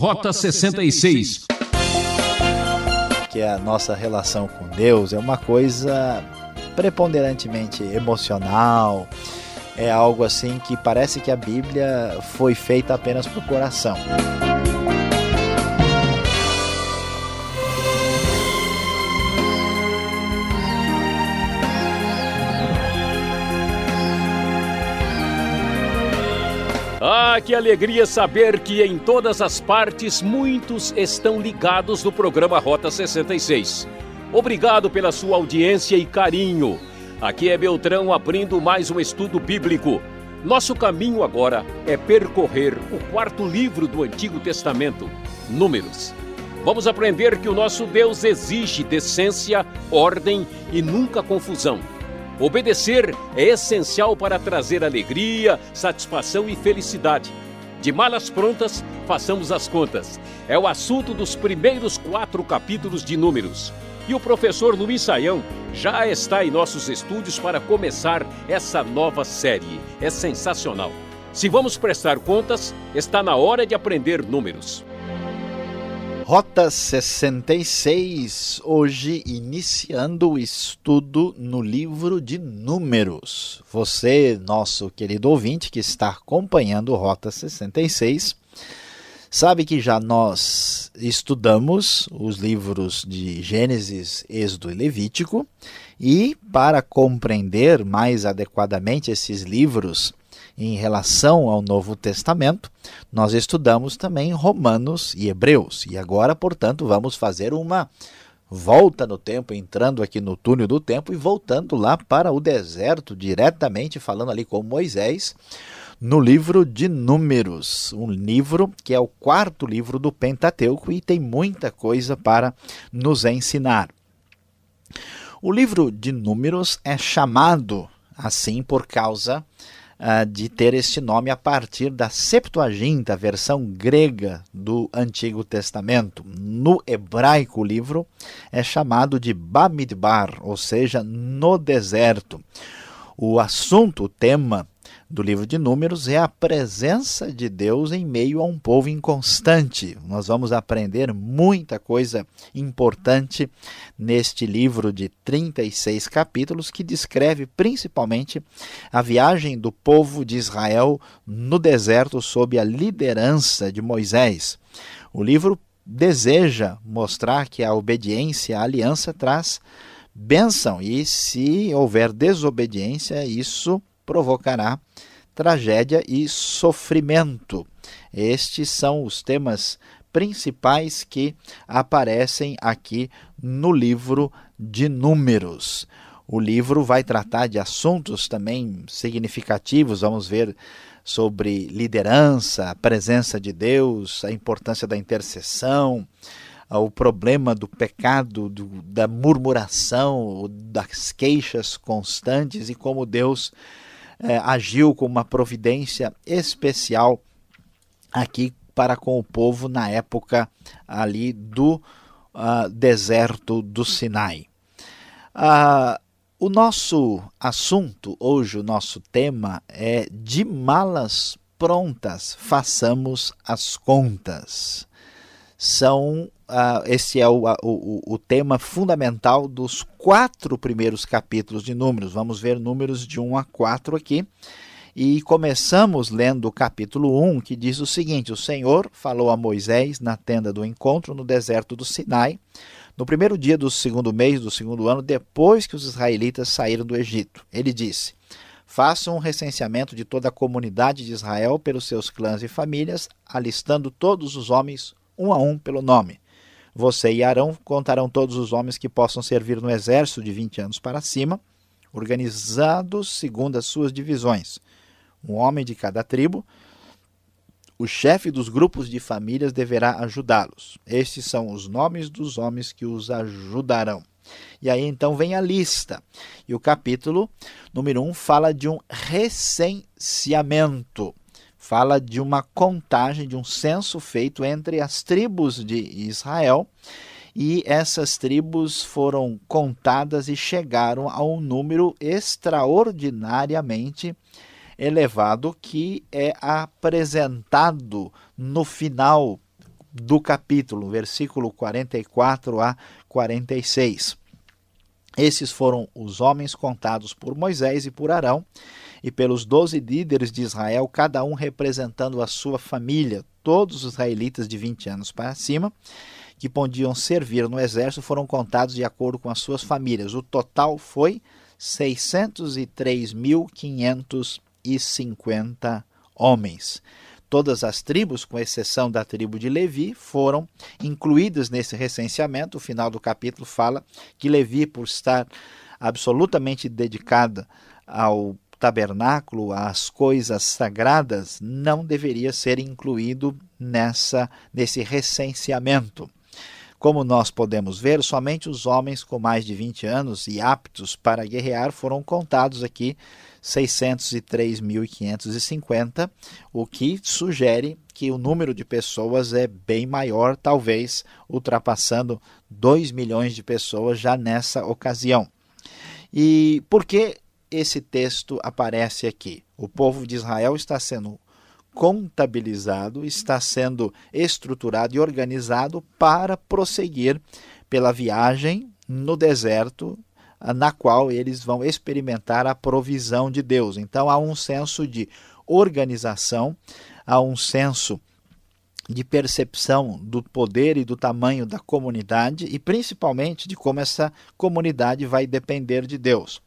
Rota 66. Que a nossa relação com Deus é uma coisa preponderantemente emocional, é algo assim que parece que a Bíblia foi feita apenas para o coração. Ah, que alegria saber que em todas as partes muitos estão ligados no programa Rota 66. Obrigado pela sua audiência e carinho. Aqui é Beltrão abrindo mais um estudo bíblico. Nosso caminho agora é percorrer o quarto livro do Antigo Testamento, Números. Vamos aprender que o nosso Deus exige decência, ordem e nunca confusão. Obedecer é essencial para trazer alegria, satisfação e felicidade. De malas prontas, façamos as contas. É o assunto dos primeiros 4 capítulos de Números. E o professor Luiz Saião já está em nossos estúdios para começar essa nova série. É sensacional. Se vamos prestar contas, está na hora de aprender números. Rota 66, hoje iniciando o estudo no livro de Números. Você, nosso querido ouvinte que está acompanhando Rota 66, sabe que já nós estudamos os livros de Gênesis, Êxodo e Levítico, e para compreender mais adequadamente esses livros em relação ao Novo Testamento, nós estudamos também Romanos e Hebreus. E agora, portanto, vamos fazer uma volta no tempo, entrando aqui no túnel do tempo e voltando lá para o deserto, diretamente falando ali com Moisés, no livro de Números, um livro que é o 4º livro do Pentateuco e tem muita coisa para nos ensinar. O livro de Números é chamado assim por causa de ter este nome a partir da Septuaginta, versão grega do Antigo Testamento. No hebraico, o livro é chamado de Bamidbar, ou seja, no deserto. O assunto, o tema do livro de Números é a presença de Deus em meio a um povo inconstante. Nós vamos aprender muita coisa importante neste livro de 36 capítulos que descreve principalmente a viagem do povo de Israel no deserto sob a liderança de Moisés. O livro deseja mostrar que a obediência à aliança traz bênção e se houver desobediência, isso provocará tragédia e sofrimento. Estes são os temas principais que aparecem aqui no livro de Números. O livro vai tratar de assuntos também significativos, vamos ver sobre liderança, a presença de Deus, a importância da intercessão, o problema do pecado, da murmuração, das queixas constantes e como Deus agiu com uma providência especial aqui para com o povo na época ali do deserto do Sinai. O nosso assunto hoje, o nosso tema é de malas prontas, façamos as contas. Esse é o tema fundamental dos 4 primeiros capítulos de Números. Vamos ver Números de 1 a 4 aqui. E começamos lendo o capítulo 1, que diz o seguinte: o Senhor falou a Moisés na tenda do encontro no deserto do Sinai, no primeiro dia do 2º mês do 2º ano, depois que os israelitas saíram do Egito. Ele disse: façam um recenseamento de toda a comunidade de Israel pelos seus clãs e famílias, alistando todos os homens um a um pelo nome. Você e Arão contarão todos os homens que possam servir no exército de 20 anos para cima, organizados segundo as suas divisões. Um homem de cada tribo. O chefe dos grupos de famílias deverá ajudá-los. Estes são os nomes dos homens que os ajudarão. E aí então vem a lista. E o capítulo número 1 fala de um recenseamento. Fala de uma contagem, de um censo feito entre as tribos de Israel. E essas tribos foram contadas e chegaram a um número extraordinariamente elevado que é apresentado no final do capítulo, versículo 44 a 46. Esses foram os homens contados por Moisés e por Arão, e pelos 12 líderes de Israel, cada um representando a sua família. Todos os israelitas de 20 anos para cima, que podiam servir no exército, foram contados de acordo com as suas famílias. O total foi 603.550 homens. Todas as tribos, com exceção da tribo de Levi, foram incluídas nesse recenseamento. O final do capítulo fala que Levi, por estar absolutamente dedicada ao tabernáculo, às coisas sagradas, não deveria ser incluído nesse recenseamento. Como nós podemos ver, somente os homens com mais de 20 anos e aptos para guerrear foram contados aqui, 603.550, o que sugere que o número de pessoas é bem maior, talvez ultrapassando 2 milhões de pessoas já nessa ocasião. E por que esse texto aparece aqui? O povo de Israel está sendo contabilizado, está sendo estruturado e organizado para prosseguir pela viagem no deserto, na qual eles vão experimentar a provisão de Deus. Então há um senso de organização, há um senso de percepção do poder e do tamanho da comunidade e principalmente de como essa comunidade vai depender de Deus.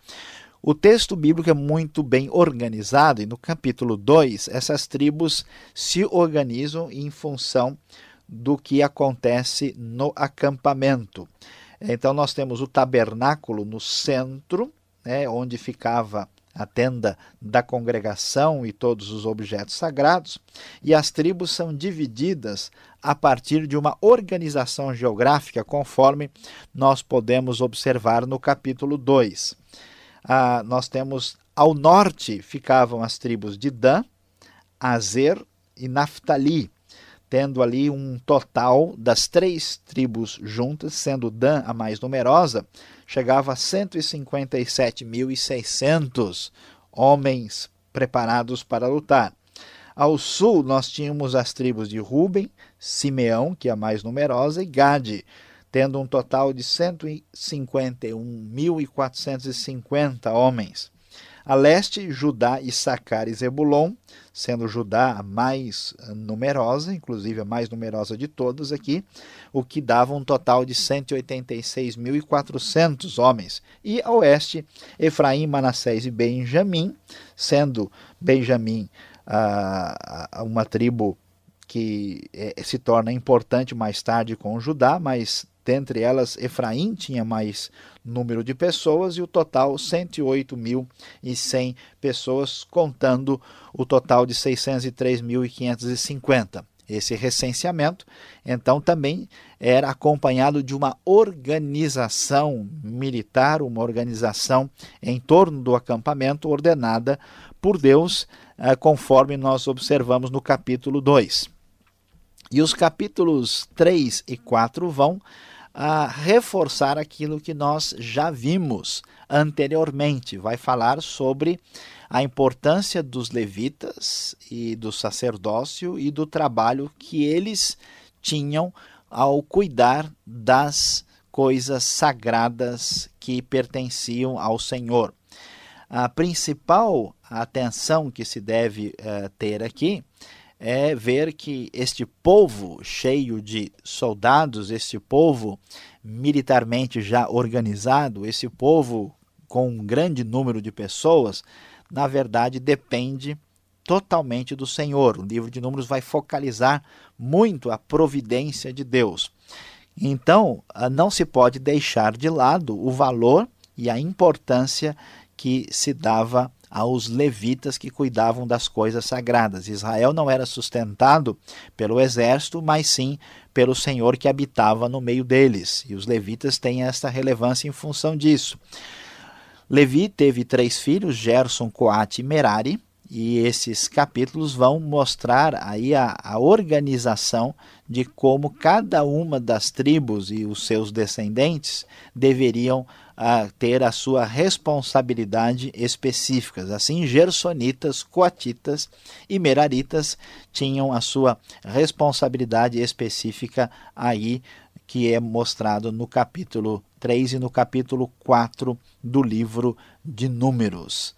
O texto bíblico é muito bem organizado e no capítulo 2 essas tribos se organizam em função do que acontece no acampamento. Então nós temos o tabernáculo no centro, onde ficava a tenda da congregação e todos os objetos sagrados, e as tribos são divididas a partir de uma organização geográfica, conforme nós podemos observar no capítulo 2. Nós temos ao norte ficavam as tribos de Dan, Aser e Naftali, tendo ali um total das 3 tribos juntas, sendo Dan a mais numerosa, chegava a 157.600 homens preparados para lutar. Ao sul nós tínhamos as tribos de Ruben, Simeão, que é a mais numerosa, e Gade, tendo um total de 151.450 homens. A leste, Judá, Issacar e Zebulon, sendo Judá a mais numerosa, inclusive a mais numerosa de todas aqui, o que dava um total de 186.400 homens. E a oeste, Efraim, Manassés e Benjamim, sendo Benjamim uma tribo que se torna importante mais tarde com Judá, mas dentre elas Efraim tinha mais número de pessoas e o total 108.100 pessoas, contando o total de 603.550. Esse recenseamento, então, também era acompanhado de uma organização militar, uma organização em torno do acampamento ordenada por Deus, conforme nós observamos no capítulo 2. E os capítulos 3 e 4 vão reforçar aquilo que nós já vimos anteriormente. Vai falar sobre a importância dos levitas e do sacerdócio e do trabalho que eles tinham ao cuidar das coisas sagradas que pertenciam ao Senhor. A principal atenção que se deve ter aqui é ver que este povo cheio de soldados, este povo militarmente já organizado, esse povo com um grande número de pessoas, na verdade depende totalmente do Senhor. O livro de Números vai focalizar muito a providência de Deus. Então, não se pode deixar de lado o valor e a importância que se dava aos levitas que cuidavam das coisas sagradas. Israel não era sustentado pelo exército, mas sim pelo Senhor que habitava no meio deles. E os levitas têm esta relevância em função disso. Levi teve 3 filhos, Gerson, Coate e Merari, e esses capítulos vão mostrar aí a organização de como cada uma das tribos e os seus descendentes deveriam ter a sua responsabilidade específica. Assim, gersonitas, coatitas e meraritas tinham a sua responsabilidade específica aí, que é mostrado no capítulo 3 e no capítulo 4 do livro de Números.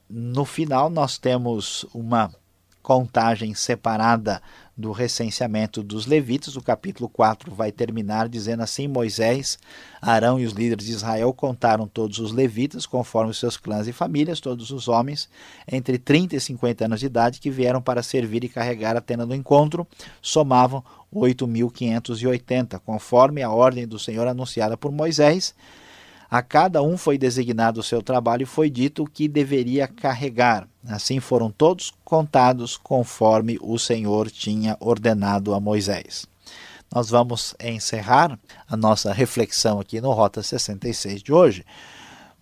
No final, nós temos uma contagem separada do recenseamento dos levitas. O capítulo 4 vai terminar dizendo assim: Moisés, Arão e os líderes de Israel contaram todos os levitas, conforme os seus clãs e famílias, todos os homens entre 30 e 50 anos de idade que vieram para servir e carregar a tenda do encontro, somavam 8.580, conforme a ordem do Senhor anunciada por Moisés. A cada um foi designado o seu trabalho e foi dito o que deveria carregar. Assim foram todos contados conforme o Senhor tinha ordenado a Moisés. Nós vamos encerrar a nossa reflexão aqui no Rota 66 de hoje,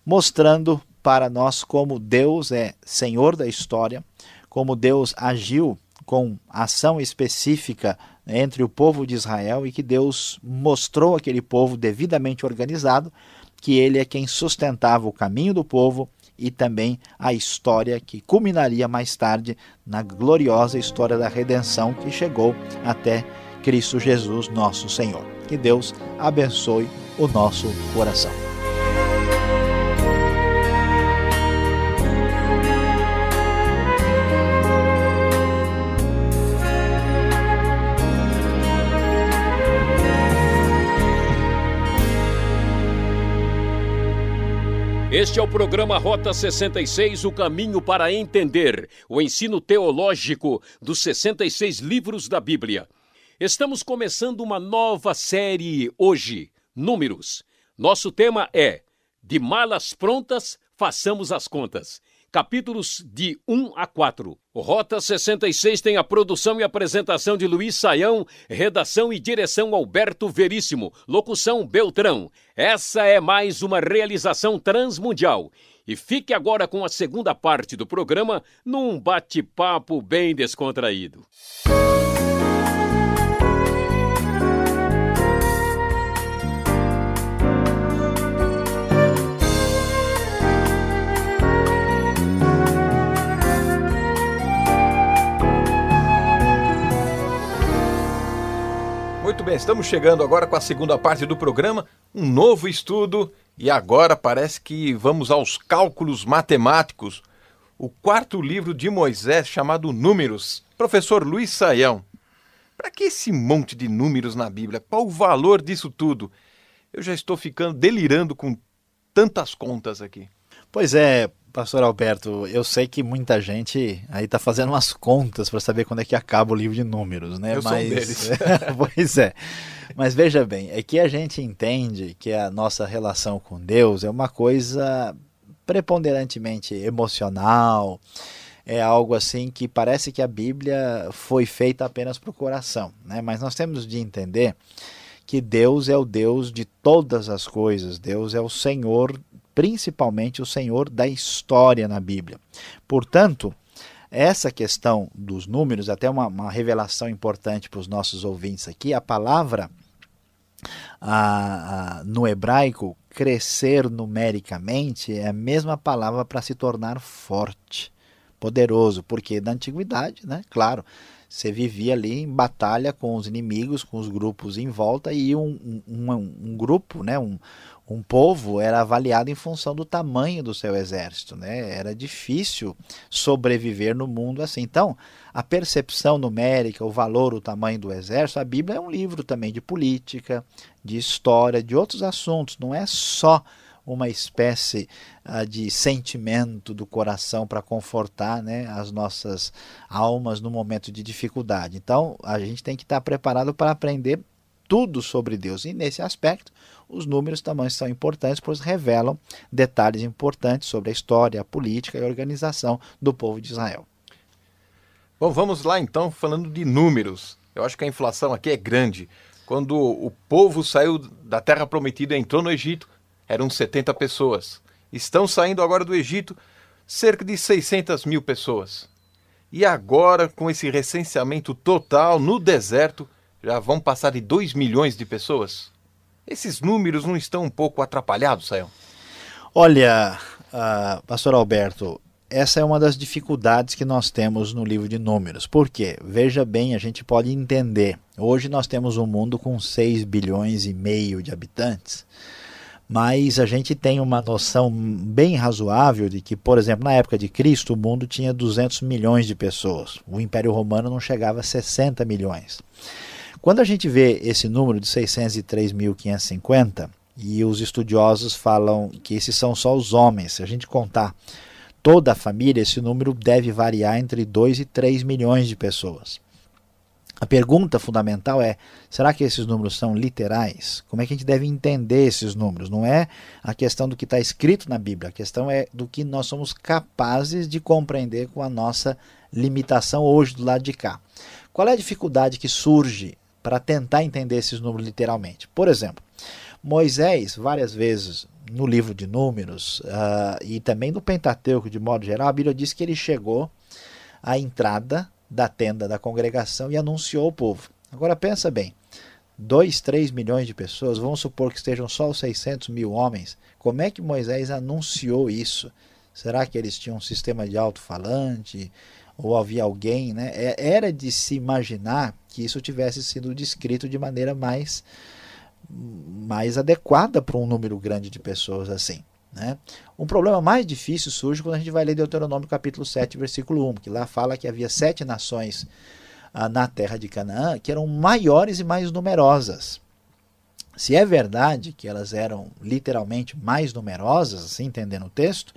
mostrando para nós como Deus é Senhor da história, como Deus agiu com ação específica entre o povo de Israel e que Deus mostrou aquele povo devidamente organizado, que ele é quem sustentava o caminho do povo e também a história que culminaria mais tarde na gloriosa história da redenção que chegou até Cristo Jesus, nosso Senhor. Que Deus abençoe o nosso coração. Este é o programa Rota 66, o caminho para entender o ensino teológico dos 66 livros da Bíblia. Estamos começando uma nova série hoje, Números. Nosso tema é De malas prontas, façamos as contas. Capítulos de 1 a 4. O Rota 66 tem a produção e apresentação de Luiz Saião, redação e direção Alberto Veríssimo, locução Beltrão. Essa é mais uma realização transmundial. E fique agora com a segunda parte do programa, num bate-papo bem descontraído. Muito bem, estamos chegando agora com a segunda parte do programa, um novo estudo, e agora parece que vamos aos cálculos matemáticos, o quarto livro de Moisés chamado Números. Professor Luiz Saião, para que esse monte de números na Bíblia? Qual o valor disso tudo? Eu já estou ficando delirando com tantas contas aqui. Pois é, pastor Alberto, eu sei que muita gente aí está fazendo umas contas para saber quando é que acaba o livro de Números, né? Eu sou um deles. Pois é, mas veja bem, é que a gente entende que a nossa relação com Deus é uma coisa preponderantemente emocional, é algo assim que parece que a Bíblia foi feita apenas para o coração, né? Mas nós temos de entender que Deus é o Deus de todas as coisas, Deus é o Senhor, principalmente o Senhor da história na Bíblia. Portanto, essa questão dos números, até uma revelação importante para os nossos ouvintes aqui, a palavra no hebraico, crescer numericamente, é a mesma palavra para se tornar forte, poderoso, porque na antiguidade, né, claro, você vivia ali em batalha com os inimigos, com os grupos em volta, e um grupo, né, um povo era avaliado em função do tamanho do seu exército, né? Era difícil sobreviver no mundo assim. Então, a percepção numérica, o valor, o tamanho do exército, a Bíblia é um livro também de política, de história, de outros assuntos. Não é só uma espécie de sentimento do coração para confortar, né, as nossas almas no momento de dificuldade. Então, a gente tem que estar preparado para aprender tudo sobre Deus. E nesse aspecto, os números também são importantes, pois revelam detalhes importantes sobre a história, a política e a organização do povo de Israel. Bom, vamos lá então, falando de números. Eu acho que a inflação aqui é grande. Quando o povo saiu da Terra Prometida e entrou no Egito, eram 70 pessoas. Estão saindo agora do Egito cerca de 600 mil pessoas. E agora, com esse recenseamento total no deserto, já vão passar de 2 milhões de pessoas? Esses números não estão um pouco atrapalhados, Sayão? Olha, pastor Alberto, essa é uma das dificuldades que nós temos no livro de Números. Por quê? Veja bem, a gente pode entender. Hoje nós temos um mundo com 6,5 bilhões de habitantes, mas a gente tem uma noção bem razoável de que, por exemplo, na época de Cristo, o mundo tinha 200 milhões de pessoas. O Império Romano não chegava a 60 milhões. Quando a gente vê esse número de 603.550, e os estudiosos falam que esses são só os homens, se a gente contar toda a família, esse número deve variar entre 2 e 3 milhões de pessoas. A pergunta fundamental é, será que esses números são literais? Como é que a gente deve entender esses números? Não é a questão do que está escrito na Bíblia, a questão é do que nós somos capazes de compreender com a nossa limitação hoje do lado de cá. Qual é a dificuldade que surge para tentar entender esses números literalmente? Por exemplo, Moisés, várias vezes no livro de Números e também no Pentateuco, de modo geral, a Bíblia diz que ele chegou à entrada da tenda da congregação e anunciou ao povo. Agora pensa bem, 2, 3 milhões de pessoas, vamos supor que estejam só os 600 mil homens, como é que Moisés anunciou isso? Será que eles tinham um sistema de alto-falante? Ou havia alguém, né? Era de se imaginar que isso tivesse sido descrito de maneira mais adequada para um número grande de pessoas assim, né? Um problema mais difícil surge quando a gente vai ler Deuteronômio capítulo 7, versículo 1, que lá fala que havia 7 nações na terra de Canaã que eram maiores e mais numerosas. Se é verdade que elas eram literalmente mais numerosas, assim entendendo o texto,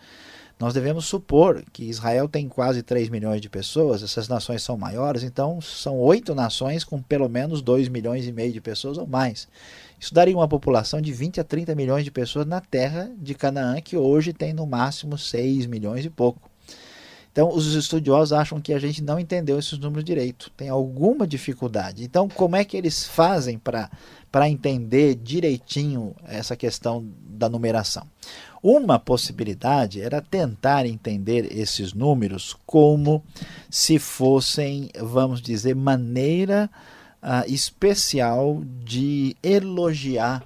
nós devemos supor que Israel tem quase 3 milhões de pessoas, essas nações são maiores, então são 8 nações com pelo menos 2,5 milhões de pessoas ou mais. Isso daria uma população de 20 a 30 milhões de pessoas na terra de Canaã, que hoje tem no máximo 6 milhões e pouco. Então os estudiosos acham que a gente não entendeu esses números direito, tem alguma dificuldade. Então como é que eles fazem para entender direitinho essa questão da numeração? Uma possibilidade era tentar entender esses números como se fossem, vamos dizer, maneira especial de elogiar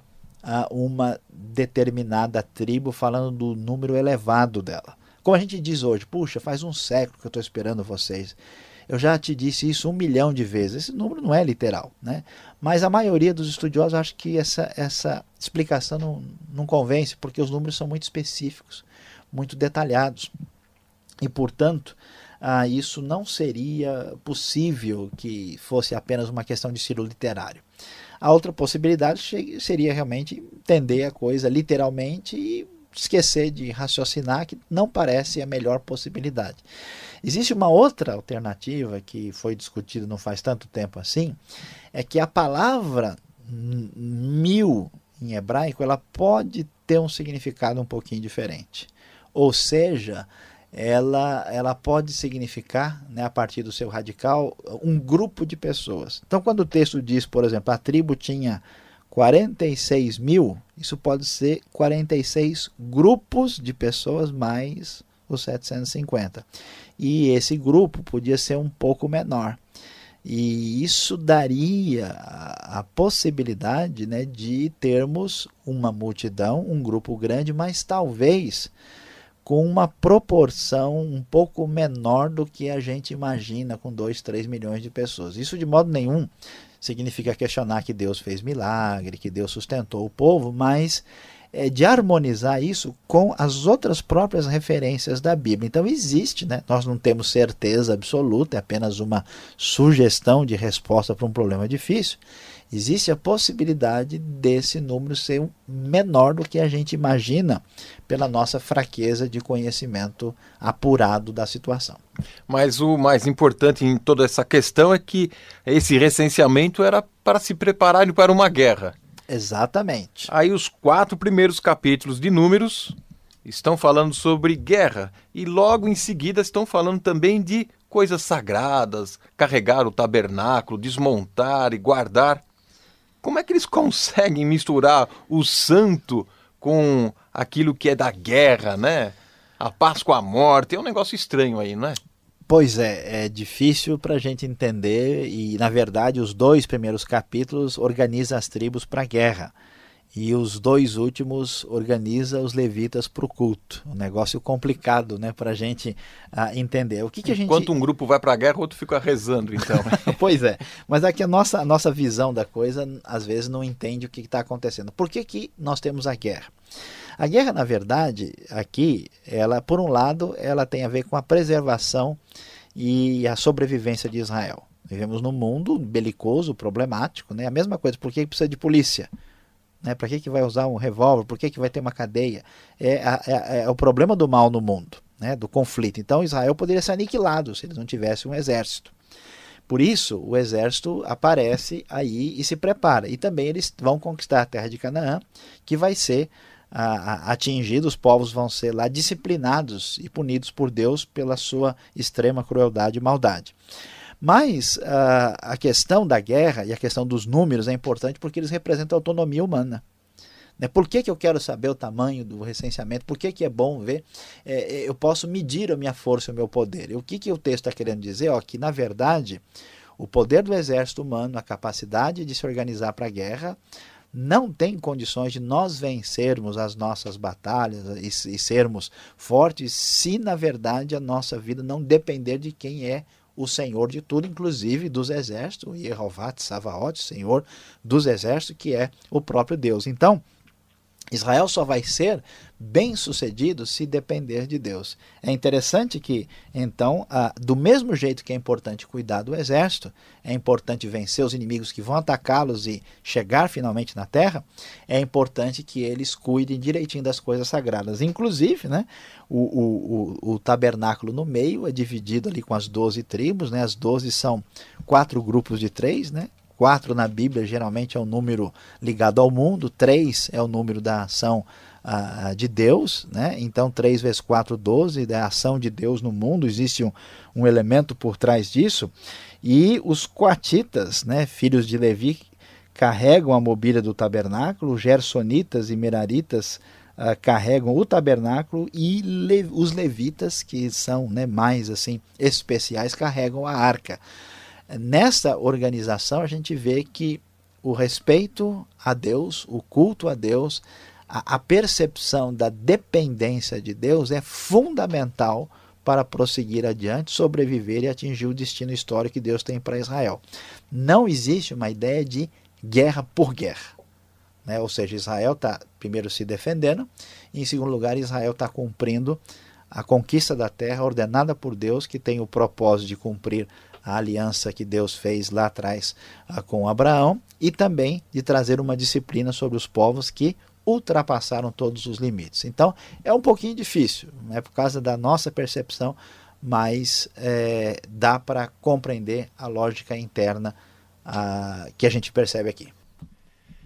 uma determinada tribo, falando do número elevado dela. Como a gente diz hoje, puxa, faz um século que eu estou esperando vocês. Eu já te disse isso 1 milhão de vezes. Esse número não é literal, né? Mas a maioria dos estudiosos acha que essa explicação não convence, porque os números são muito específicos, muito detalhados. E, portanto, isso não seria possível que fosse apenas uma questão de estilo literário. A outra possibilidade seria realmente entender a coisa literalmente e esquecer de raciocinar, que não parece a melhor possibilidade. Existe uma outra alternativa que foi discutida não faz tanto tempo assim, é que a palavra 1000 em hebraico, ela pode ter um significado um pouquinho diferente. Ou seja, ela pode significar, né, a partir do seu radical, um grupo de pessoas. Então, quando o texto diz, por exemplo, a tribo tinha 46 mil, isso pode ser 46 grupos de pessoas mais os 750. E esse grupo podia ser um pouco menor. E isso daria a possibilidade, né, de termos uma multidão, um grupo grande, mas talvez com uma proporção um pouco menor do que a gente imagina com 2, 3 milhões de pessoas. Isso de modo nenhum significa questionar que Deus fez milagre, que Deus sustentou o povo, mas de harmonizar isso com as outras próprias referências da Bíblia. Então existe, né? Nós não temos certeza absoluta, é apenas uma sugestão de resposta para um problema difícil. Existe a possibilidade desse número ser menor do que a gente imagina pela nossa fraqueza de conhecimento apurado da situação. Mas o mais importante em toda essa questão é que esse recenseamento era para se prepararem para uma guerra. Exatamente. Aí os 4 primeiros capítulos de Números estão falando sobre guerra e logo em seguida estão falando também de coisas sagradas, carregar o tabernáculo, desmontar e guardar. Como é que eles conseguem misturar o santo com aquilo que é da guerra, né? A paz com a morte, é um negócio estranho aí, não é? Pois é difícil para a gente entender e, na verdade, os 2 primeiros capítulos organizam as tribos para a guerra. e os 2 últimos organiza os levitas para o culto. Um negócio complicado, né, para a gente entender. O que a gente... Enquanto um grupo vai para a guerra, o outro fica rezando, então. Pois é, mas aqui a nossa visão da coisa, às vezes, não entende o que está acontecendo. Por que nós temos a guerra? A guerra, na verdade, aqui, ela, por um lado, ela tem a ver com a preservação e a sobrevivência de Israel. Vivemos num mundo belicoso, problemático, né? A mesma coisa, por que precisa de polícia? Né? Para que vai usar um revólver? Por que vai ter uma cadeia? É o problema do mal no mundo, né? Do conflito. Então Israel poderia ser aniquilado se eles não tivessem um exército. Por isso o exército aparece aí e se prepara. E também eles vão conquistar a terra de Canaã, que vai ser atingido, os povos vão ser lá disciplinados e punidos por Deus pela sua extrema crueldade e maldade. Mas a questão da guerra e a questão dos números é importante porque eles representam a autonomia humana. Por que eu quero saber o tamanho do recenseamento? Por que é bom ver? Eu posso medir a minha força e o meu poder. E o que o texto está querendo dizer? Que, na verdade, o poder do exército humano, a capacidade de se organizar para a guerra, não tem condições de nós vencermos as nossas batalhas e sermos fortes se, na verdade, a nossa vida não depender de quem é o Senhor de tudo, inclusive dos exércitos, Yehová Tsavaot, Senhor dos exércitos, que é o próprio Deus. Então, Israel só vai ser bem-sucedido se depender de Deus. É interessante que, então, do mesmo jeito que é importante cuidar do exército, é importante vencer os inimigos que vão atacá-los e chegar finalmente na terra, é importante que eles cuidem direitinho das coisas sagradas. Inclusive, né, o tabernáculo no meio é dividido ali com as 12 tribos, né, as 12 são 4 grupos de 3, né? 4 na Bíblia geralmente é um número ligado ao mundo, 3 é o número da ação de Deus, né? Então 3 vezes 4, 12, da ação de Deus no mundo, existe um elemento por trás disso. E os coatitas, né, filhos de Levi, carregam a mobília do tabernáculo, os gersonitas e meraritas carregam o tabernáculo e os levitas, que são, né, mais assim especiais, carregam a arca. Nessa organização a gente vê que o respeito a Deus, o culto a Deus, a percepção da dependência de Deus é fundamental para prosseguir adiante, sobreviver e atingir o destino histórico que Deus tem para Israel. Não existe uma ideia de guerra por guerra, né? Ou seja, Israel está primeiro se defendendo e, em segundo lugar, Israel está cumprindo a conquista da terra ordenada por Deus, que tem o propósito de cumprir a aliança que Deus fez lá atrás com Abraão e também de trazer uma disciplina sobre os povos que ultrapassaram todos os limites. Então é um pouquinho difícil, né, por causa da nossa percepção, mas dá para compreender a lógica interna que a gente percebe aqui.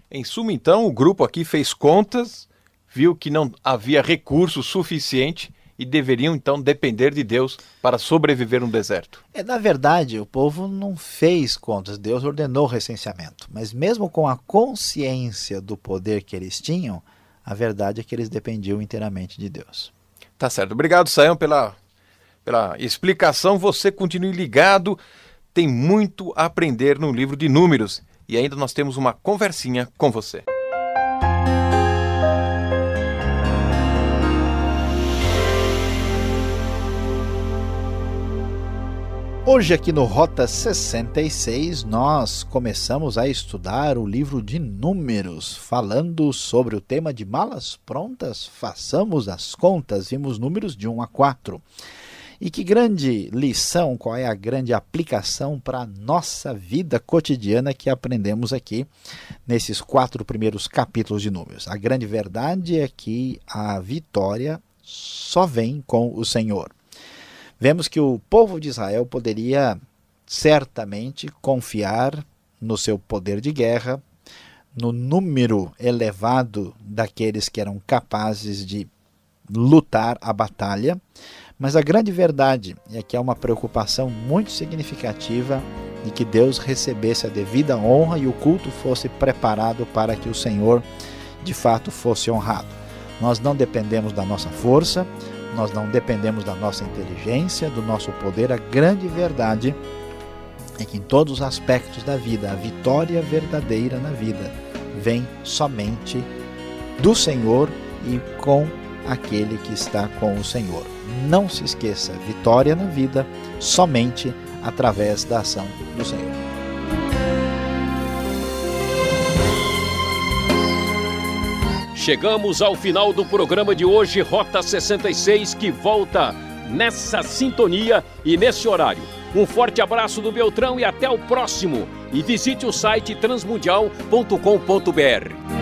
Em suma, então, o grupo aqui fez contas, viu que não havia recurso suficiente e deveriam, então, depender de Deus para sobreviver no deserto. Na verdade, o povo não fez contas, Deus ordenou o recenseamento. Mas mesmo com a consciência do poder que eles tinham, a verdade é que eles dependiam inteiramente de Deus. Tá certo. Obrigado, Sayão, pela explicação. Você continue ligado, tem muito a aprender no livro de Números. E ainda nós temos uma conversinha com você. Hoje aqui no Rota 66 nós começamos a estudar o livro de Números, falando sobre o tema de malas prontas, façamos as contas, vimos números de 1 a 4. E que grande lição, qual é a grande aplicação para a nossa vida cotidiana que aprendemos aqui nesses 4 primeiros capítulos de Números. A grande verdade é que a vitória só vem com o Senhor. Vemos que o povo de Israel poderia certamente confiar no seu poder de guerra, no número elevado daqueles que eram capazes de lutar a batalha, mas a grande verdade é que há uma preocupação muito significativa de que Deus recebesse a devida honra e o culto fosse preparado para que o Senhor de fato fosse honrado. Nós não dependemos da nossa força, nós não dependemos da nossa inteligência, do nosso poder. A grande verdade é que em todos os aspectos da vida, a vitória verdadeira na vida vem somente do Senhor e com aquele que está com o Senhor. Não se esqueça, vitória na vida somente através da ação do Senhor. Chegamos ao final do programa de hoje, Rota 66, que volta nessa sintonia e nesse horário. Um forte abraço do Beltrão e até o próximo. E visite o site transmundial.com.br.